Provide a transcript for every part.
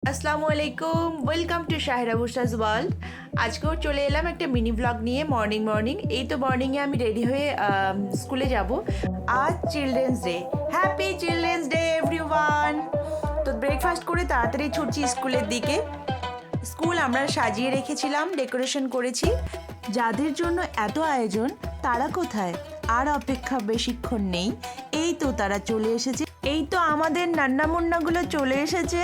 আসসালামু আলাইকুম, welcome to শাহেরা বুশরাস world. আজকেও চলে এলাম একটা মিনি ব্লগ নিয়ে। মর্নিং এই তো মর্নিংয়ে আমি রেডি হয়ে স্কুলে যাব। আজ children's day. Happy children's day everyone. তো ব্রেকফাস্ট করে তাড়াতাড়ি ছুটছি স্কুলের দিকে। স্কুল আমরা সাজিয়ে রেখেছিলাম, ডেকোরেশন করেছি। যাদের জন্য এত আয়োজন তারা কোথায়? আর অপেক্ষা বেশিক্ষণ নেই। এই তো তারা চলে এসেছে। এই তো আমাদের নান্না মুন্নাগুলো চলে এসেছে।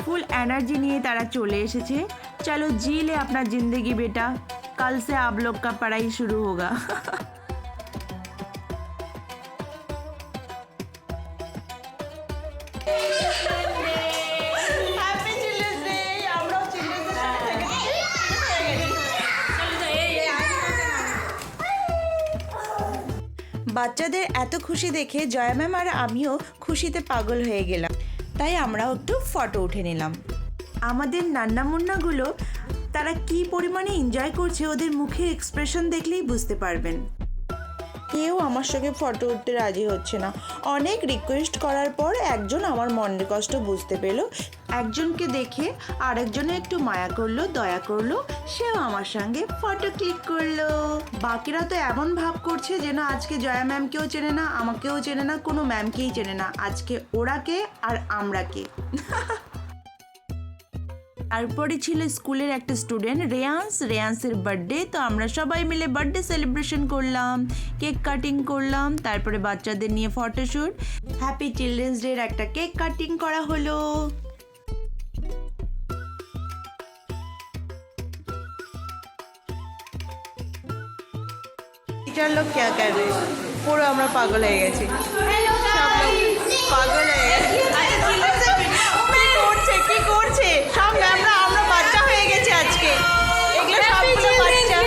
फुल एनर्जी निए तारा चले एसेছে। चलो जी ले अपना जिंदगी बेटा, कल से आप लोग का पढ़ाई शुरू होगा। বাচ্চাদের এত খুশি দেখে জয়া ম্যাম আর আমিও খুশিতে পাগল হয়ে গেলাম। তাই আমরাও একটু ফটো উঠে নিলাম। আমাদের নান্না মুন্নাগুলো তারা কি পরিমাণে এনজয় করছে ওদের মুখের এক্সপ্রেশন দেখলেই বুঝতে পারবেন। কেউ আমার সঙ্গে ফটো উঠতে রাজি হচ্ছে না। অনেক রিকোয়েস্ট করার পর একজন আমার মনের কষ্ট বুঝতে পেল। একজনকে দেখে আরেকজনে একটু মায়া করলো, দয়া করলো, সেও আমার সঙ্গে ফটো ক্লিক করলো। বাকিরা তো এমন ভাব করছে যেন আজকে জয়া ম্যামকেও চেনে না, আমাকেও চেনে না, কোনো ম্যামকেই চেনে না। আজকে ওরা কে আর আমরা কে। তারপরে ছিল স্কুলের একটা স্টুডেন্ট রেয়ান্সের বার্থডে। তো আমরা সবাই মিলে বার্থডে সেলিব্রেশন করলাম, কেক কাটিং করলাম, তারপরে বাচ্চাদের নিয়ে ফটোশ্যুট। হ্যাপি চিলড্রেন্স ডের একটা কেক কাটিং করা হলো। टीचर लोग क्या कर रहे हैं? পুরো আমরা পাগল হয়ে গেছি, সব লোক পাগল হয়ে গেছে। কি করছে সব ম্যামরা? আমরা বাচ্চা হয়ে গেছে আজকে। এগুলো সবগুলো বাচ্চা।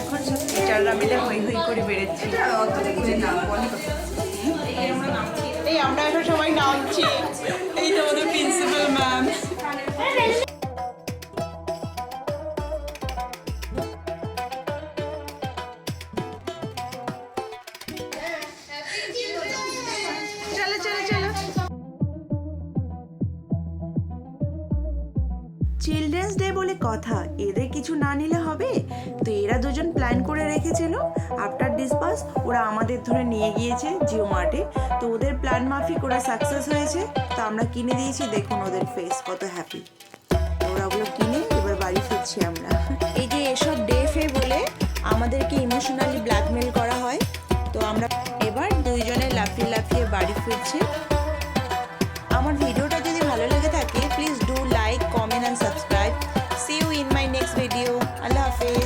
এখন সব টিচাররা মিলে হই হই করে বেরোচ্ছি। এই আমরা এখন সবাই নামছি। এই তো আমাদের প্রিন্সিপাল ম্যাম। চিলড্রেন্স ডে বলে কথা, এদের কিছু না নিলে হবে? তো এরা দুজন প্ল্যান করে রেখেছিল। আফটার ডিসপাস ওরা আমাদের ধরে নিয়ে গিয়েছে জিও মার্টে। তো ওদের প্ল্যান মাফিক ওরা সাকসেস হয়েছে। তো আমরা কিনে দিয়েছি, দেখুন ওদের ফেস কত হ্যাপি। ওরা ওগুলো কিনে এবার বাড়ি ফিরছি আমরা। এই যে এসব ডে ফে বলে আমাদেরকে ইমোশনালি ব্ল্যাকমেল করা হয়। তো আমরা এবার দুইজনে লাফিয়ে লাফিয়ে বাড়ি ফিরছি। আমার ভিডিওটা যদি ভালো লেগে থাকে please do like, comment and subscribe. See you in my next video. Allah Hafiz.